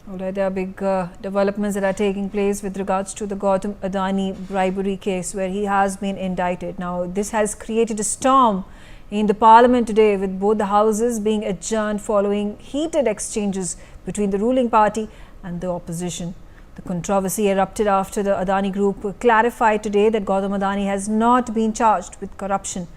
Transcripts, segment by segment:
All right, there are big developments that are taking place with regards to the Gautam Adani bribery case where he has been indicted. Now, this has created a storm in the parliament today with both the houses being adjourned following heated exchanges between the ruling party and the opposition. The controversy erupted after the Adani Group clarified today that Gautam Adani has not been charged with corruption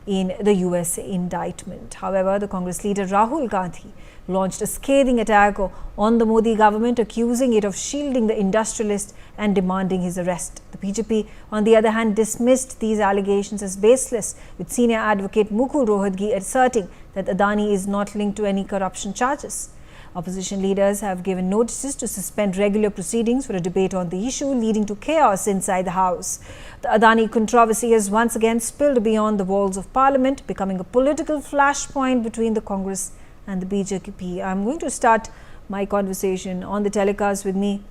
in the US indictment. However, the Congress leader Rahul Gandhi launched a scathing attack on the Modi government, accusing it of shielding the industrialist and demanding his arrest. The BJP, on the other hand, dismissed these allegations as baseless, with senior advocate Mukul Rohatgi asserting that Adani is not linked to any corruption charges. Opposition leaders have given notices to suspend regular proceedings for a debate on the issue, leading to chaos inside the House. The Adani controversy has once again spilled beyond the walls of Parliament, becoming a political flashpoint between the Congress and the BJP. I'm going to start my conversation on the telecast with me,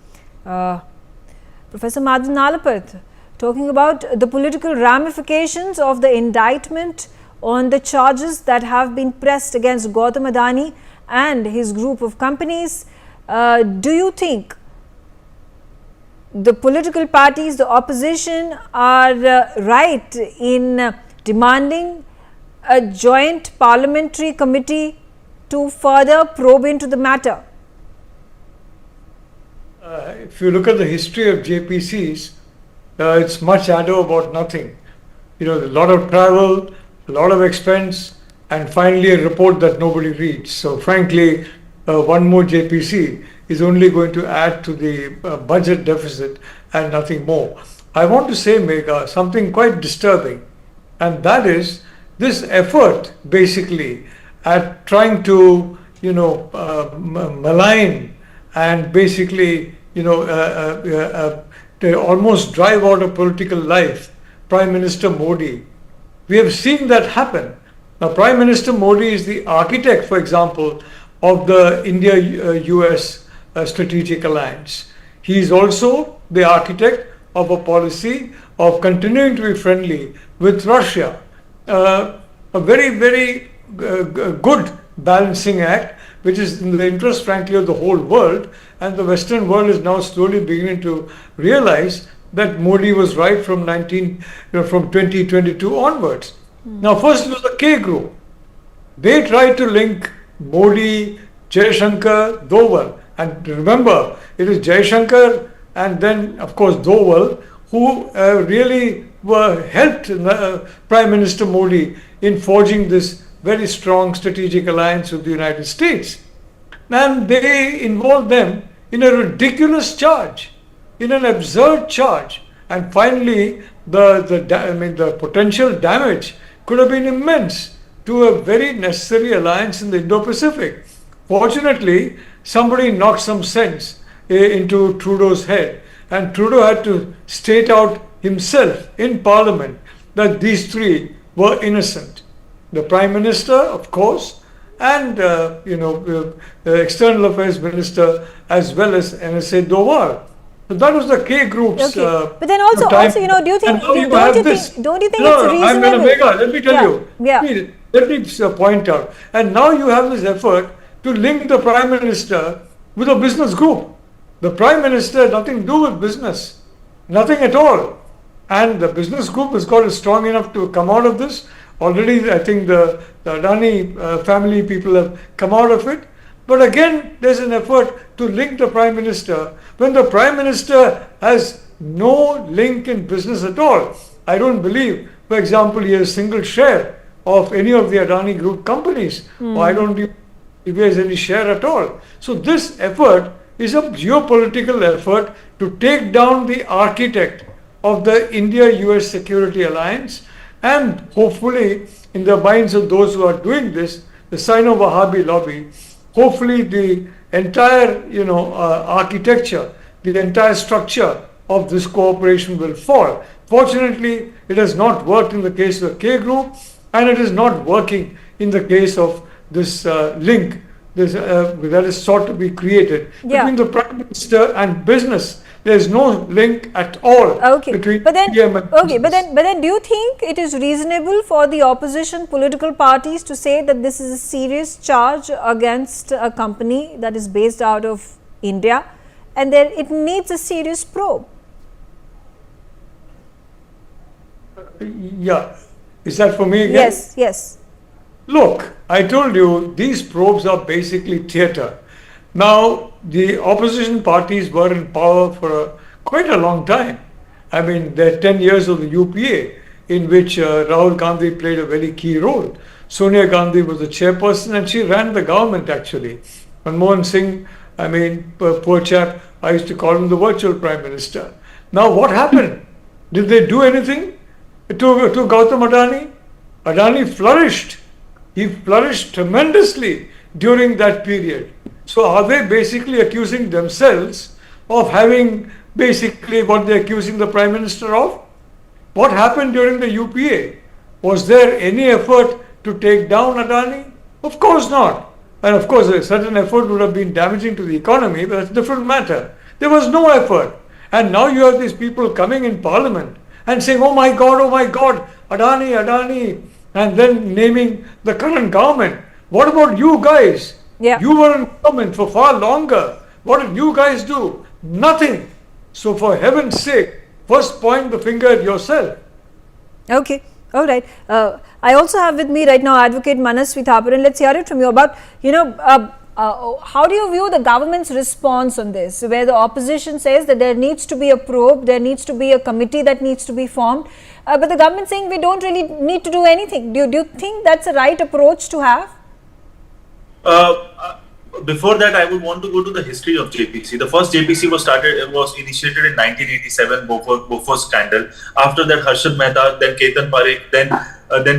Professor Madhav Nalapath, talking about the political ramifications of the indictment on the charges that have been pressed against Gautam Adani and his group of companies. Do you think the political parties, the opposition, are right in demanding a joint parliamentary committee to further probe into the matter? If you look at the history of JPCs, it's much ado about nothing. You know, a lot of travel, a lot of expense, and finally a report that nobody reads. So frankly, one more JPC is only going to add to the budget deficit and nothing more. I want to say, Megha, something quite disturbing, and that is this effort basically at trying to, malign and basically, to almost drive out of political life Prime Minister Modi. We have seen that happen. Now, Prime Minister Modi is the architect, for example, of the India-US strategic alliance. He is also the architect of a policy of continuing to be friendly with Russia. A very, very good balancing act, which is in the interest, frankly, of the whole world. And the Western world is now slowly beginning to realize that Modi was right from 2022 onwards. Now, first was the K Group. They tried to link Modi, Jaishankar, Doval. And remember, it is Jaishankar and then, of course, Doval who really helped Prime Minister Modi in forging this very strong strategic alliance with the United States. And they involved them in a ridiculous charge, in an absurd charge. And finally, the potential damage could have been immense to a very necessary alliance in the Indo-Pacific. Fortunately, somebody knocked some sense into Trudeau's head, and Trudeau had to state out himself in Parliament that these three were innocent. The Prime Minister, of course, and the External Affairs Minister, as well as NSA Doval. So that was the K Group's. Okay. But then also, do you think? Don't you think it's reasonable? Let me tell you. Yeah. Let me point out. And now you have this effort to link the Prime Minister with a business group. The Prime Minister had nothing to do with business, nothing at all. And the business group has got strong enough to come out of this. Already, I think the Adani family people have come out of it. But again, there's an effort to link the Prime Minister when the Prime Minister has no link in business at all. I don't believe, for example, he has a single share of any of the Adani Group companies. Or I don't believe if he has any share at all. So this effort is a geopolitical effort to take down the architect of the India-US security alliance, and hopefully in the minds of those who are doing this, the Sino-Wahhabi lobby, hopefully the entire architecture, the entire structure of this cooperation will fall. Fortunately, it has not worked in the case of the K Group, and it is not working in the case of this link that is sought to be created between the Prime Minister and business. There is no link at all between PM and business. But then do you think it is reasonable for the opposition political parties to say that this is a serious charge against a company that is based out of India, and there it needs a serious probe. Yeah. Is that for me again? Yes, yes. Look, I told you these probes are basically theatre. Now, the opposition parties were in power for quite a long time. I mean, there are 10 years of the UPA in which Rahul Gandhi played a very key role. Sonia Gandhi was the chairperson and she ran the government actually. Manmohan Singh, I mean, poor chap, I used to call him the virtual prime minister. Now, what happened? Did they do anything to Gautam Adani? Adani flourished. He flourished tremendously during that period. So are they basically accusing themselves of having basically what they're accusing the Prime Minister of? What happened during the UPA? Was there any effort to take down Adani? Of course not. And of course a certain effort would have been damaging to the economy, but that's a different matter. There was no effort. And now you have these people coming in Parliament and saying, oh my God, Adani, Adani, and then naming the current government. What about you guys? Yeah. You were in government for far longer. What did you guys do? Nothing. So for heaven's sake, first point the finger at yourself. Okay. All right. I also have with me right now Advocate Manasvi Thapuran. Let's hear it from you about, how do you view the government's response on this, where the opposition says that there needs to be a probe, there needs to be a committee that needs to be formed, but the government saying we don't really need to do anything. Do you think that's the right approach to have? Before that, I would want to go to the history of JPC. The first JPC was initiated in 1987, Bofors scandal. After that, Harshad Mehta, then Ketan Parekh, then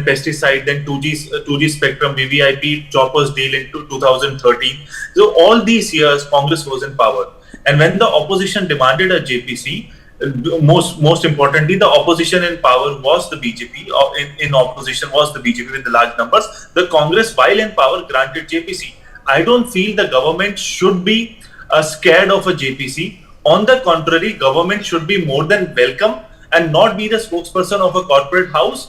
pesticide, then 2G spectrum, VVIP, choppers deal in 2013. So all these years, Congress was in power. And when the opposition demanded a JPC, most importantly, the opposition in power was the BJP. In opposition was the BJP with the large numbers. The Congress, while in power, granted JPC. I don't feel the government should be scared of a JPC. On the contrary, government should be more than welcome and not be the spokesperson of a corporate house.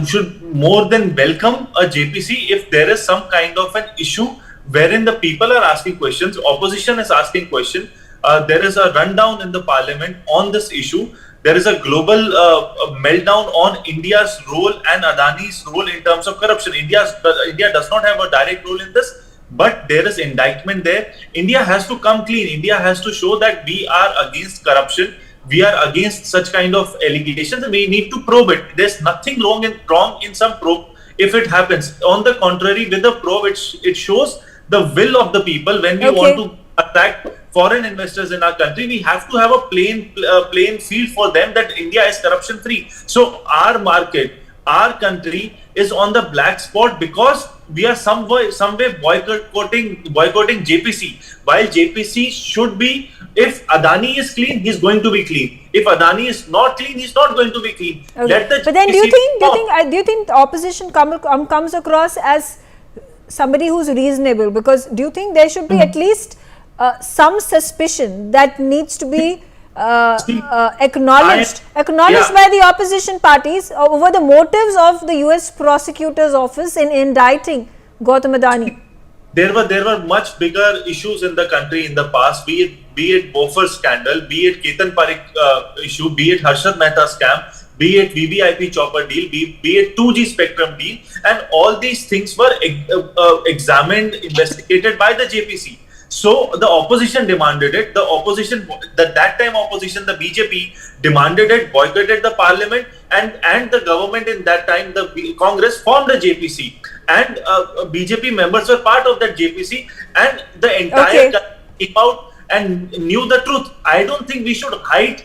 Should more than welcome a JPC if there is some kind of an issue wherein the people are asking questions, opposition is asking questions. There is a rundown in the parliament on this issue. There is a global meltdown on India's role and Adani's role in terms of corruption. India does not have a direct role in this, but there is indictment there. India has to come clean. India has to show that we are against corruption. We are against such kind of allegations and we need to probe it. There's nothing wrong in some probe if it happens. On the contrary, with the probe, it shows the will of the people. When we want to attract foreign investors in our country, we have to have a plain field for them that India is corruption free. So our market, our country is on the black spot because we are some way boycotting JPC. While JPC should be, if Adani is clean, he's going to be clean. If Adani is not clean, he's not going to be clean. Okay. But then do you think the opposition comes across as somebody who's reasonable? Because do you think there should be at least some suspicion that needs to be acknowledged by the opposition parties over the motives of the US prosecutor's office in indicting Gautam Adani? There were much bigger issues in the country in the past, be it Bofors scandal, be it Ketan Parekh issue, be it Harshad Mehta scam, be it VVIP chopper deal, be it 2G spectrum deal, and all these things were examined, investigated by the JPC. So the opposition demanded it. That time opposition, the BJP demanded it, boycotted the parliament, and the government in that time, the Congress formed a JPC, and BJP members were part of that JPC, and the entire country came out and knew the truth. I don't think we should hide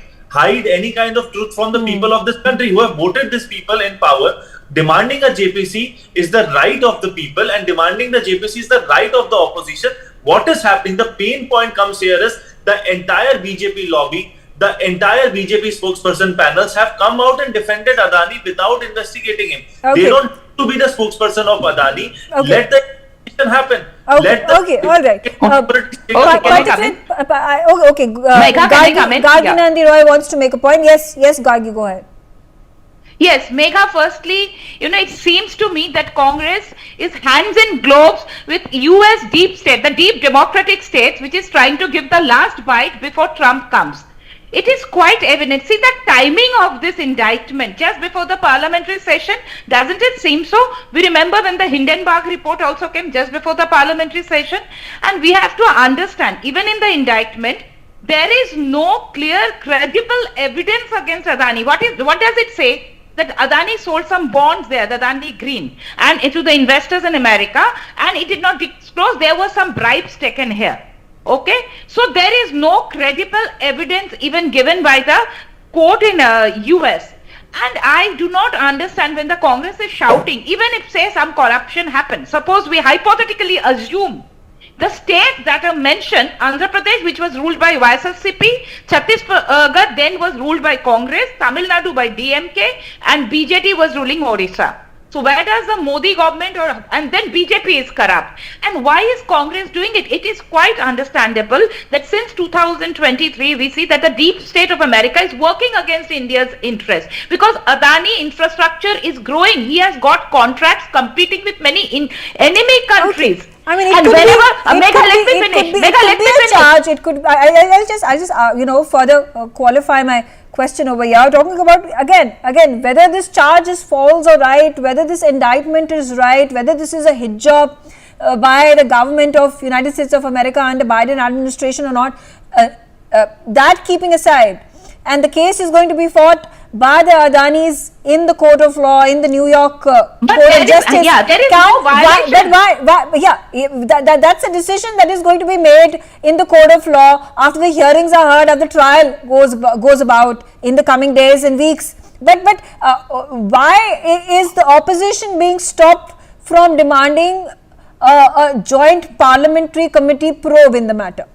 any kind of truth from the people of this country who have voted these people in power. Demanding a JPC is the right of the people, and demanding the JPC is the right of the opposition. What is happening? The pain point comes here is the entire BJP lobby, the entire BJP spokesperson panels have come out and defended Adani without investigating him. They don't need to be the spokesperson of Adani. Let the investigation happen. All right. Gargi Nandi Roy wants to make a point. Yes, Gargi, go ahead. Yes, Megha, firstly, it seems to me that Congress is hands in gloves with US deep state, the deep democratic states, which is trying to give the last bite before Trump comes. It is quite evident. See the timing of this indictment just before the parliamentary session, doesn't it seem so? We remember when the Hindenburg report also came just before the parliamentary session, and we have to understand, even in the indictment, there is no clear, credible evidence against Adani. What does it say? That Adani sold some bonds there, the Adani Green, and to the investors in America, and it did not disclose there were some bribes taken here. Okay, so there is no credible evidence even given by the court in US. And I do not understand when the Congress is shouting, even if say some corruption happened, suppose we hypothetically assume the states that are mentioned, Andhra Pradesh, which was ruled by YSSCP, Chhattisgarh then was ruled by Congress, Tamil Nadu by DMK, and BJP was ruling Odisha. So where does the Modi government and then BJP is corrupt? And why is Congress doing it? It is quite understandable that since 2023, we see that the deep state of America is working against India's interest because Adani infrastructure is growing. He has got contracts competing with many enemy countries. Okay. I mean, let me finish. Charge. It could. I'll just further qualify my question over here, talking about again whether this charge is false or right, whether this indictment is right, whether this is a hit job by the government of United States of America and the Biden administration or not. That keeping aside, and the case is going to be fought by the Adanis in the court of law in the New York Court of Justice. There is no violation. That's a decision that is going to be made in the court of law after the hearings are heard, after the trial goes about in the coming days and weeks. But why is the opposition being stopped from demanding a joint parliamentary committee probe in the matter?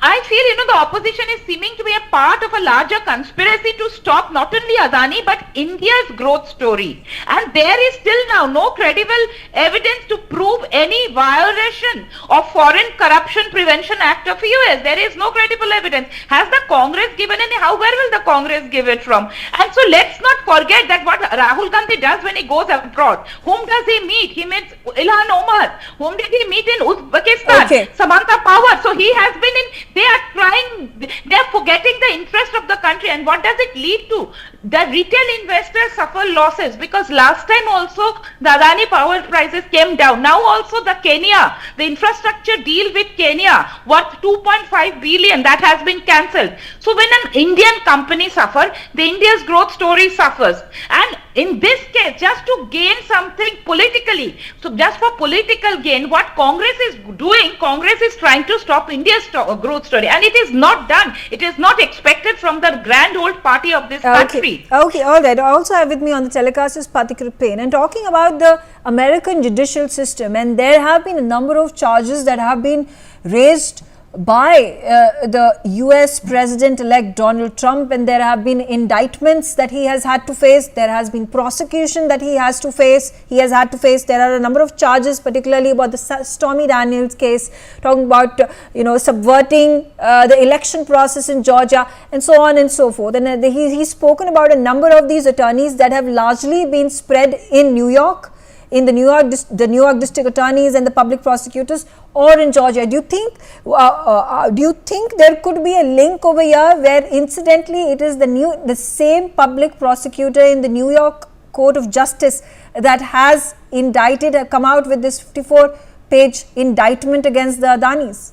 I feel, the opposition is seeming to be a part of a larger conspiracy to stop not only Adani but India's growth story. And there is still now no credible evidence to prove any violation of Foreign Corruption Prevention Act of US. There is no credible evidence. Has the Congress given any? Where will the Congress give it from? And so let's not forget that what Rahul Gandhi does when he goes abroad. Whom does he meet? He meets Ilhan Omar. Whom did he meet in Uzbekistan? Okay. Samantha Power. So he has been in. They are forgetting the interest of the country. And what does it lead to? The retail investors suffer losses because last time also the Adani power prices came down. Now also the infrastructure deal with Kenya worth 2.5 billion that has been cancelled. So when an Indian company suffers, the India's growth story suffers. And in this case, just to gain something politically, so just for political gain, what Congress is doing, Congress is trying to stop India's growth story, and it is not done. It is not expected from the grand old party of this country. Okay, all right. I also have with me on the telecast is Pathik Kripain, and talking about the American judicial system, and there have been a number of charges that have been raised by the US President-elect Donald Trump, and there have been indictments that he has had to face. There has been prosecution that he has had to face. There are a number of charges, particularly about the Stormy Daniels case, talking about subverting the election process in Georgia, and so on and so forth. And he's spoken about a number of these attorneys that have largely been spread in New York, in the New York district attorneys and the public prosecutors, or in Georgia. Do you think there could be a link over here where incidentally it is the same public prosecutor in the New York Court of Justice that has come out with this 54-page indictment against the Adanis?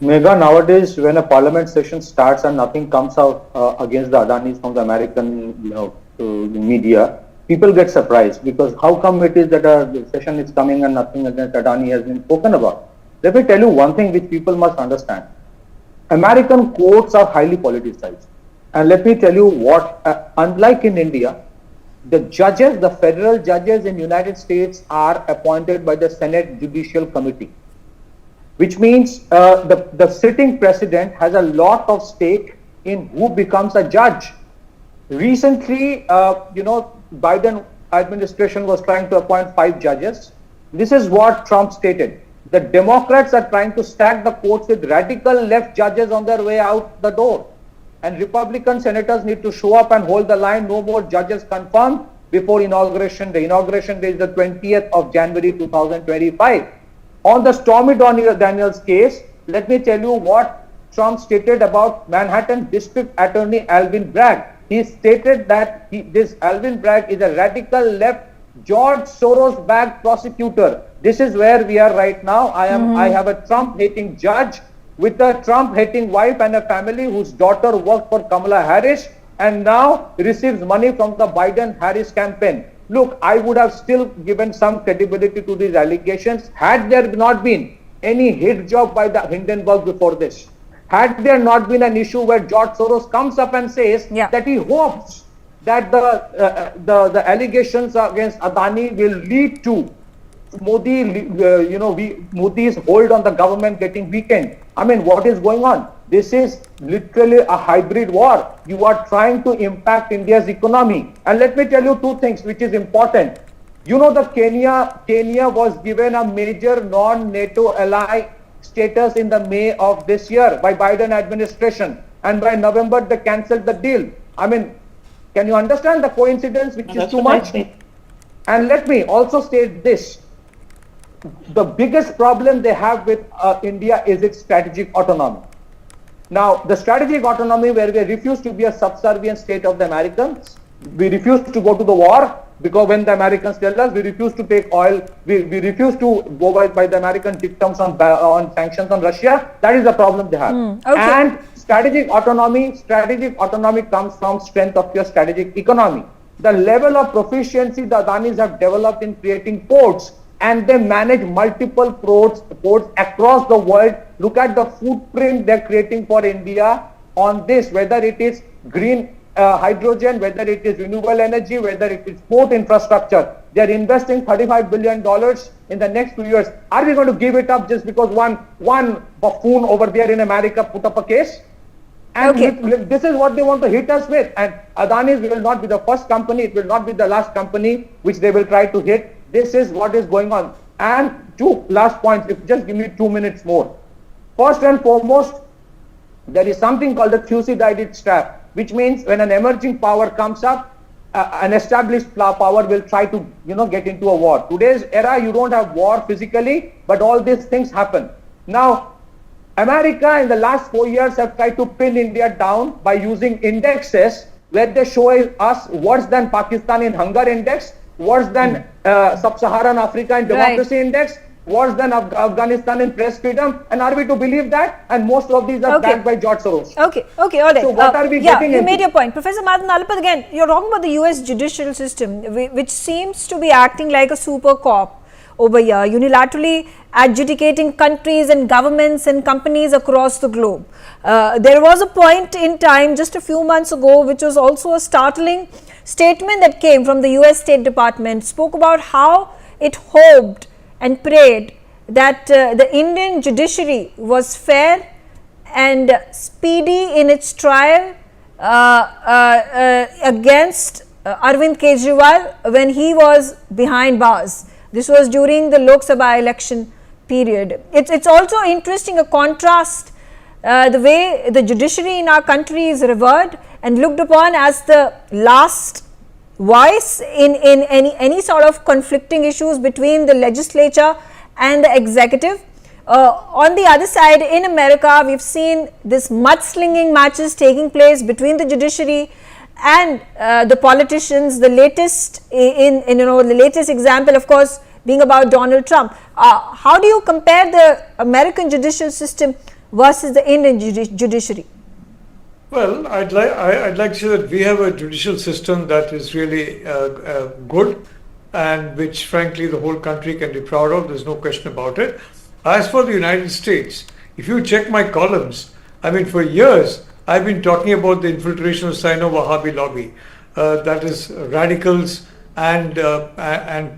Megha, nowadays when a parliament session starts and nothing comes out against the Adanis from the American media, people get surprised because how come it is that a session is coming and nothing against Adani has been spoken about? Let me tell you one thing which people must understand. American courts are highly politicized. And let me tell you what, unlike in India, the federal judges in United States are appointed by the Senate Judicial Committee, which means the sitting president has a lot of stake in who becomes a judge. Recently, Biden administration was trying to appoint 5 judges. This is what Trump stated. The Democrats are trying to stack the courts with radical left judges on their way out the door. and Republican senators need to show up and hold the line. No more judges confirmed before inauguration day. Inauguration day is the 20th of January 2025. On the Stormy Daniels case, let me tell you what Trump stated about Manhattan District Attorney Alvin Bragg. He stated that this Alvin Bragg is a radical left George Soros-backed prosecutor. This is where we are right now. I have a Trump-hating judge with a Trump-hating wife and a family whose daughter worked for Kamala Harris and now receives money from the Biden-Harris campaign. Look, I would have still given some credibility to these allegations had there not been any hit job by the Hindenburg before this. Had there not been an issue where George Soros comes up and says that he hopes that the allegations against Adani will lead to Modi's hold on the government getting weakened. I mean, what is going on? This is literally a hybrid war. You are trying to impact India's economy. And let me tell you two things which is important. You know, the Kenya was given a major non-NATO ally status in the May of this year by Biden administration, and by November they cancelled the deal. I mean, can you understand the coincidence, which is too much? And let me also state this. The biggest problem they have with India is its strategic autonomy. Now, the strategic autonomy where we refuse to be a subservient state of the Americans, we refuse to go to the war, because when the Americans tell us we refuse to take oil, we refuse to go by the American dictums on sanctions on Russia. That is the problem they have. And strategic autonomy comes from strength of your strategic economy. The level of proficiency the Adanis have developed in creating ports, and they manage multiple ports across the world. Look at the footprint they're creating for India on this, whether it is green hydrogen, whether it is renewable energy, whether it is port infrastructure. They are investing $35 billion in the next 2 years. Are we going to give it up just because one buffoon over there in America put up a case? And this is what they want to hit us with. And Adani will not be the first company, it will not be the last company which they will try to hit. This is what is going on. And two last points, if just give me 2 minutes more. First and foremost, there is something called the Thucydides trap, which means when an emerging power comes up, an established power will try to get into a war. Today's era, you don't have war physically, but all these things happen. Now, America in the last 4 years have tried to pin India down by using indexes where they show us worse than Pakistan in hunger index, worse than sub-Saharan Africa in democracy index, worse than Afghanistan in press freedom. And are we to believe that? And most of these are backed by George Soros. Okay, all right. So what are we getting you made your point. Professor Madan Alpat, again, you're talking about the US judicial system, which seems to be acting like a super cop over here, unilaterally adjudicating countries and governments and companies across the globe. There was a point in time just a few months ago, which was also a startling statement that came from the US State Department, spoke about how it hoped and prayed that the Indian judiciary was fair and speedy in its trial against Arvind Kejriwal when he was behind bars. This was during the Lok Sabha election period. It's also interesting, a contrast, the way the judiciary in our country is revered and looked upon as the last voice in any sort of conflicting issues between the legislature and the executive. On the other side, in America, we've seen this mudslinging matches taking place between the judiciary and the politicians. The latest the latest example, of course, being about Donald Trump. How do you compare the American judicial system versus the Indian judiciary? Well, I'd like to say that we have a judicial system that is really good, and which frankly the whole country can be proud of. There's no question about it. As for the United States, if you check my columns, I mean, for years I've been talking about the infiltration of Sino-Wahhabi lobby, that is radicals and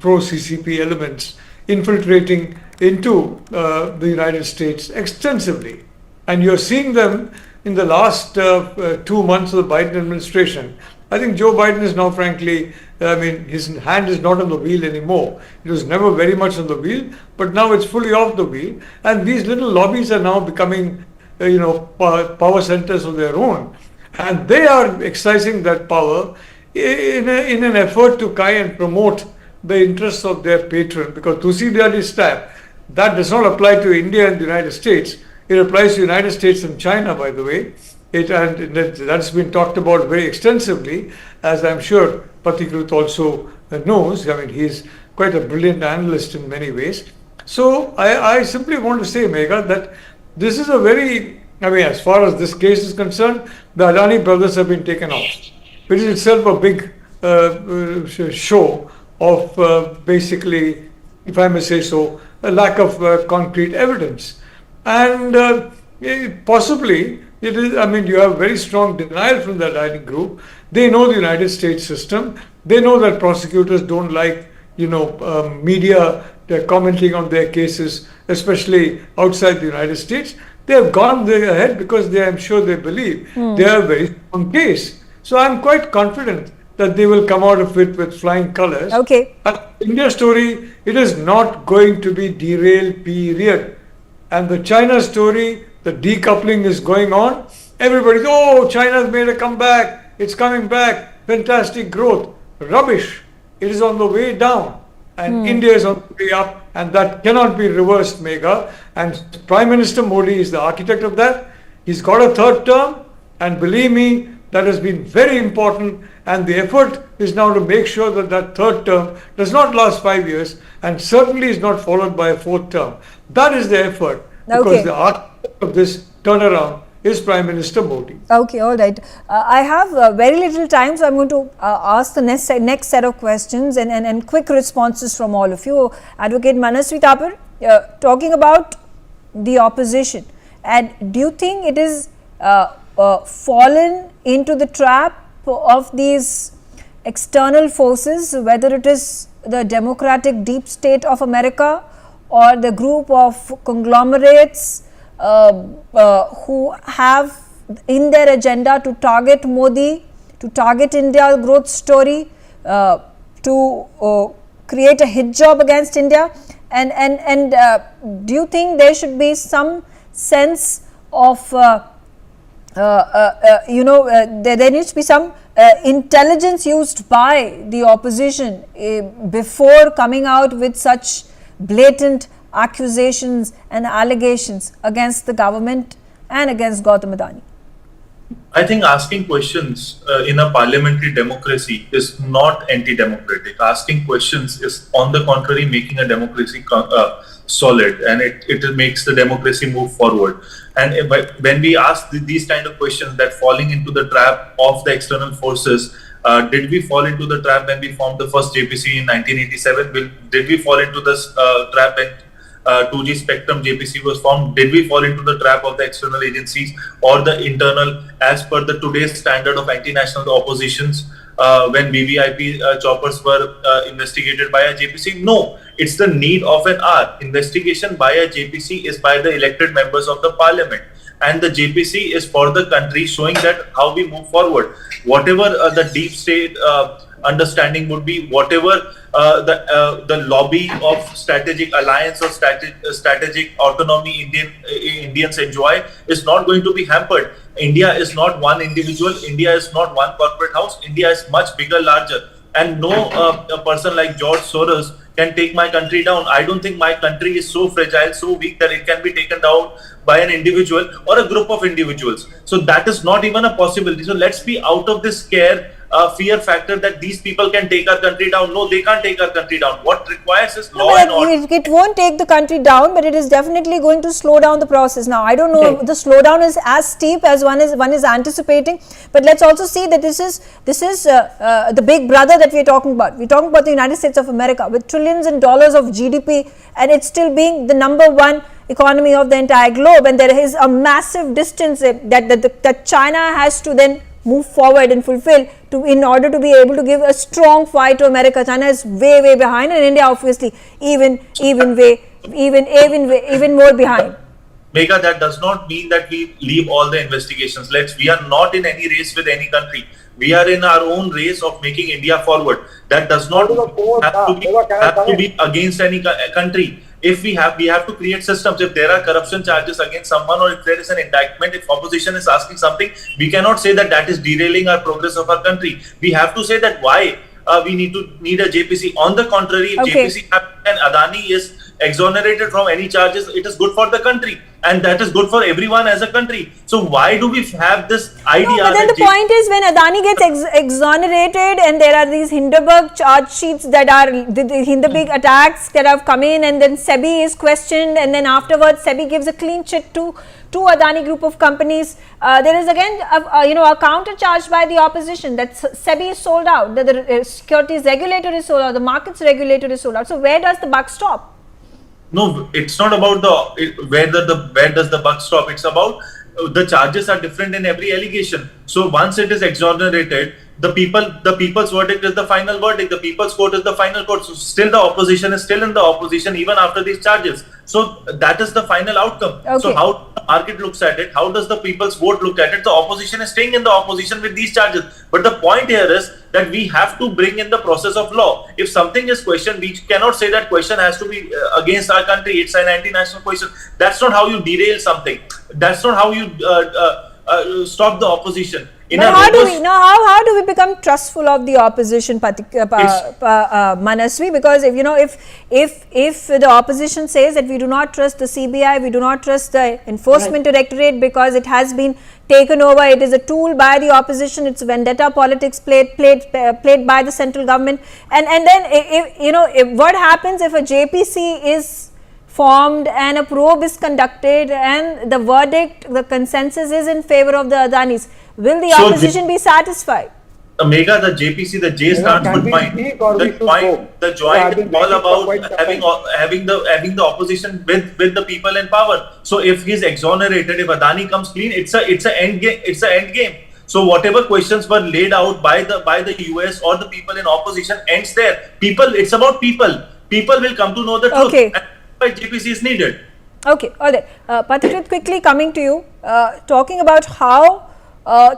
pro-CCP elements infiltrating into the United States extensively. And you're seeing them in the last 2 months of the Biden administration. I think Joe Biden is now, frankly, his hand is not on the wheel anymore. It was never very much on the wheel, but now it's fully off the wheel. And these little lobbies are now becoming, power centers of their own. And they are exercising that power in an effort to try and promote the interests of their patron. Because Tusi stamp, that does not apply to India and the United States. It applies to the United States and China, by the way. That's been talked about very extensively, as I'm sure Patikrut also knows. I mean, he's quite a brilliant analyst in many ways. So I simply want to say, Megha, that this is a very, I mean, as far as this case is concerned, the Adani brothers have been taken off, which is itself a big show of basically, if I may say so, a lack of concrete evidence. And possibly, it is, I mean, you have very strong denial from the Adani Group. They know the United States system. They know that prosecutors don't like, media commenting on their cases, especially outside the United States. They have gone ahead because I'm sure they believe they are a very strong case. So I'm quite confident that they will come out of it with flying colors. Okay. India story, it is not going to be derailed, period. And the China story, the decoupling is going on. Everybody's, oh, China's made a comeback. It's coming back. Fantastic growth. Rubbish. It is on the way down. And India is on the way up. And that cannot be reversed, Megha. And Prime Minister Modi is the architect of that. He's got a third term. And believe me, that has been very important. And the effort is now to make sure that that third term does not last 5 years and certainly is not followed by a fourth term. That is the effort. Because the architect of this turnaround is Prime Minister Modi. Okay, all right. I have very little time, so I'm going to ask the next set of questions and quick responses from all of you. Advocate Manasvi Thapar, talking about the opposition, and do you think it is fallen into the trap of these external forces, whether it is the democratic deep state of America or the group of conglomerates who have in their agenda to target Modi, to target India's growth story, to create a hit job against India? And do you think there should be some sense of there needs to be some intelligence used by the opposition before coming out with such blatant accusations and allegations against the government and against Gautam Adani? I think asking questions in a parliamentary democracy is not anti-democratic. Asking questions is, on the contrary, making a democracy solid, and it makes the democracy move forward. And when we ask these kind of questions, that falling into the trap of the external forces, did we fall into the trap when we formed the first JPC in 1987? Did we fall into this trap when 2G spectrum JPC was formed? Did we fall into the trap of the external agencies or the internal, as per the today's standard of anti-national oppositions, when VVIP choppers were investigated by a JPC? No, it's the need of an hour. Investigation by a JPC is by the elected members of the parliament, and the JPC is for the country, showing that how we move forward. Whatever the deep state understanding would be, whatever the lobby of strategic alliance or strategic autonomy Indians enjoy, is not going to be hampered. India is not one individual. India is not one corporate house. India is much bigger, larger. And no a person like George Soros can take my country down. I don't think my country is so fragile, so weak that it can be taken down by an individual or a group of individuals. So that is not even a possibility. So let's be out of this fear factor that these people can take our country down. No, they can't take our country down. What requires is law and order. It won't take the country down, but it is definitely going to slow down the process. Now, I don't know if the slowdown is as steep as one is anticipating, but let's also see that this is the big brother that we're talking about. We're talking about the United States of America with trillions and dollars of GDP, and it's still being the number one economy of the entire globe, and there is a massive distance that China has to then move forward and fulfill in order to be able to give a strong fight to America. China is way behind, and India obviously even more behind. Megha, that does not mean that we leave all the investigations. We are not in any race with any country. We are in our own race of making India forward. That does not have to be against any country. If we have to create systems. If there are corruption charges against someone, or if there is an indictment, if opposition is asking something, we cannot say that is derailing our progress of our country. We have to say that why we need a JPC. On the contrary, if JPC and Adani is exonerated from any charges, it is good for the country, and that is good for everyone as a country. So why do we have this idea? No, but then the point is, when Adani gets exonerated and there are these Hindenburg charge sheets that are the Hindenburg attacks that have come in, and then SEBI is questioned, and then afterwards SEBI gives a clean chit to Adani Group of companies. There is again a counter charge by the opposition that SEBI is sold out, that the securities regulator is sold out, the markets regulator is sold out. So where does the buck stop? No, it's not about where does the buck stop. It's about the charges are different in every allegation. So once it is exonerated, the people's verdict is the final verdict. The people's court is the final court. So still the opposition is still in the opposition even after these charges. So that is the final outcome. Okay. So how the market looks at it, how does the people's vote look at it? The opposition is staying in the opposition with these charges. But the point here is that we have to bring in the process of law. If something is questioned, we cannot say that question has to be against our country. It's an anti-national question. That's not how you derail something. That's not how you stop the opposition. But how do we become trustful of the opposition, Manasvi? Because if the opposition says that we do not trust the CBI, we do not trust the Enforcement Directorate because it has been taken over, it is a tool by the opposition, it's vendetta politics played by the central government, and then what happens if a JPC is formed and a probe is conducted and the verdict, the consensus is in favor of the Adanis? Will the opposition be satisfied? Megha, the JPC, the J stands for joint. The joint is all about having the opposition with the people in power. So if he is exonerated, if Adani comes clean, it's an end game. So whatever questions were laid out by the US or the people in opposition ends there. It's about people. People will come to know the truth. Okay. And why JPC is needed. Okay, all right. Patrick, quickly coming to you, talking about how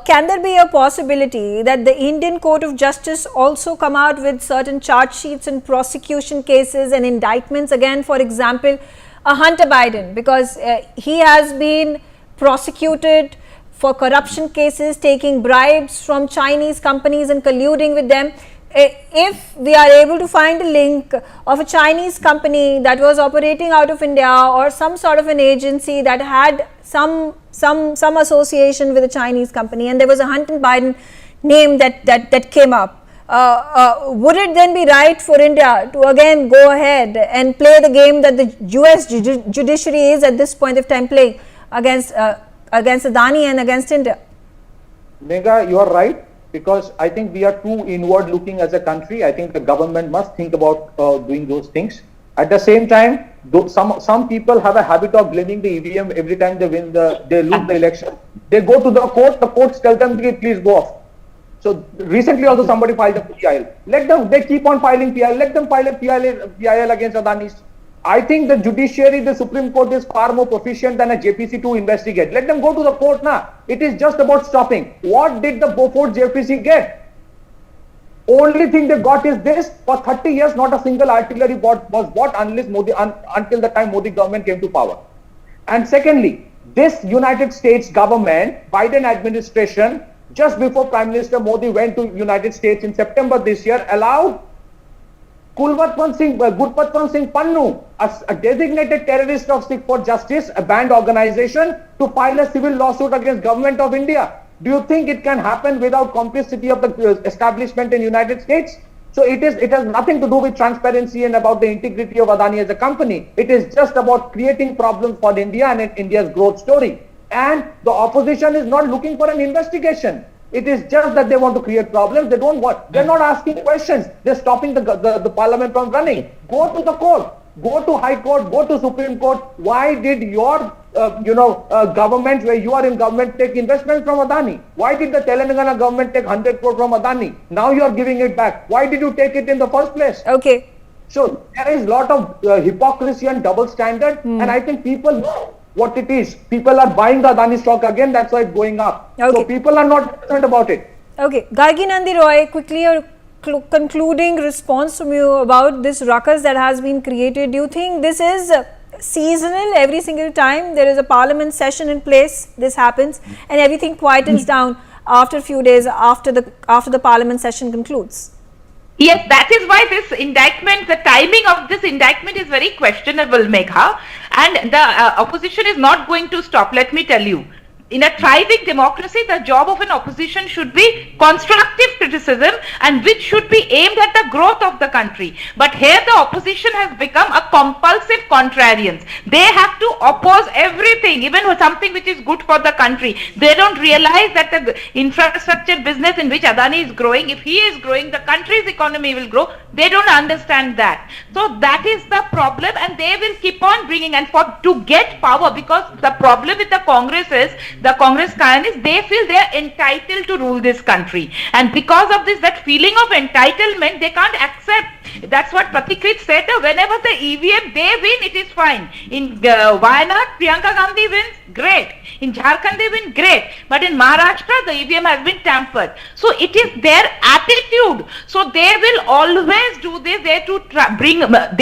can there be a possibility that the Indian Court of Justice also come out with certain charge sheets and prosecution cases and indictments again, for example, Hunter Biden, because he has been prosecuted for corruption cases, taking bribes from Chinese companies and colluding with them. If we are able to find a link of a Chinese company that was operating out of India or some sort of an agency that had some association with a Chinese company, and there was a Hunter Biden name that came up, would it then be right for India to again go ahead and play the game that the US judiciary is at this point of time playing against Adani and against India? Megha, you are right, because I think we are too inward looking as a country. I think the government must think about doing those things. At the same time, some people have a habit of blaming the EVM every time they lose the election. They go to the courts tell them, please go off. So recently also somebody filed a PIL. They keep on filing PIL. Let them file a PIL against Adani's. I think the judiciary, the Supreme Court is far more proficient than a JPC to investigate. Let them go to the court now. It is just about stopping. What did the Beaufort JPC get? Only thing they got is this: for 30 years, not a single artillery was bought until the time Modi government came to power. And secondly, this United States government, Biden administration, just before Prime Minister Modi went to United States in September this year, allowed Gurpatwant Singh Pannu, a designated terrorist of Sikh for Justice, a banned organization, to file a civil lawsuit against government of India. Do you think it can happen without complicity of the establishment in United States? So it has nothing to do with transparency and about the integrity of Adani as a company. It is just about creating problems for India and India's growth story. And the opposition is not looking for an investigation. It is just that they want to create problems. They're not asking questions. They're stopping the parliament from running. Go to the court. Go to High Court. Go to Supreme Court. Why did your government, where you are in government, take investments from Adani? Why did the Telangana government take 100 crore from Adani? Now you are giving it back. Why did you take it in the first place? Okay. So there is a lot of hypocrisy and double standard, and I think people know what it is. People are buying the Adani stock again, that's why it's going up. Okay. So people are not concerned about it. Okay. Gargi Nandi Roy, quickly your concluding response from you about this ruckus that has been created. Do you think this is seasonal? Every single time there is a parliament session in place, this happens, and everything quietens down after a few days after the parliament session concludes? Yes, that is why this indictment, the timing of this indictment is very questionable, Megha, and the opposition is not going to stop. Let me tell you. In a thriving democracy, the job of an opposition should be constructive criticism, and which should be aimed at the growth of the country. But here the opposition has become a compulsive contrarians. They have to oppose everything, even something which is good for the country. They don't realize that the infrastructure business in which Adani is growing, if he is growing, the country's economy will grow. They don't understand that. So that is the problem, and they will keep on bringing, and to get power, because the problem with the Congress is, the Congress is they feel they are entitled to rule this country, and because of this, that feeling of entitlement, they can't accept. That's what Pratikrit said. Whenever the EVM they win, it is fine. In Wayanad, Priyanka Gandhi wins, great. In Jharkhand they win, great. But in Maharashtra, the EVM has been tampered. So it is their attitude. So they will always do this. They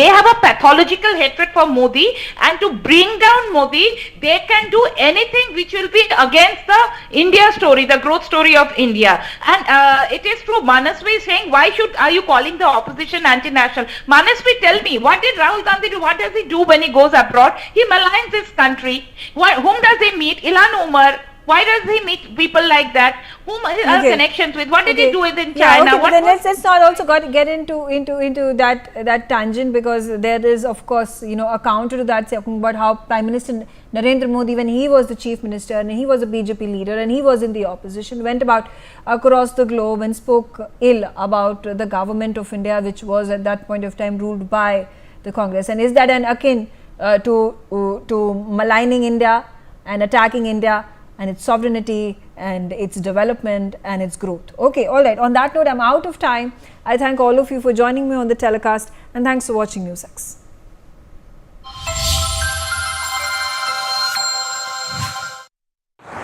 have a pathological hatred for Modi, and to bring down Modi, they can do anything which will be against the India story, the growth story of India. And it is true. Manasvi is saying, why are you calling the opposition anti-national? Manasvi, tell me, what did Rahul Gandhi do? What does he do when he goes abroad? He maligns his country. Whom does he meet? Ilhan Umar. Why does he meet people like that? Whom are connections with? What did he do with in China? Then let's not also get into that tangent, because there is, of course, a counter to that, talking about how Prime Minister Narendra Modi, when he was the chief minister and he was a BJP leader and he was in the opposition, went about across the globe and spoke ill about the government of India, which was at that point of time ruled by the Congress. And is that an akin to maligning India and attacking India and its sovereignty and its development and its growth? Okay, all right. On that note, I'm out of time. I thank all of you for joining me on the telecast, and thanks for watching NewsX.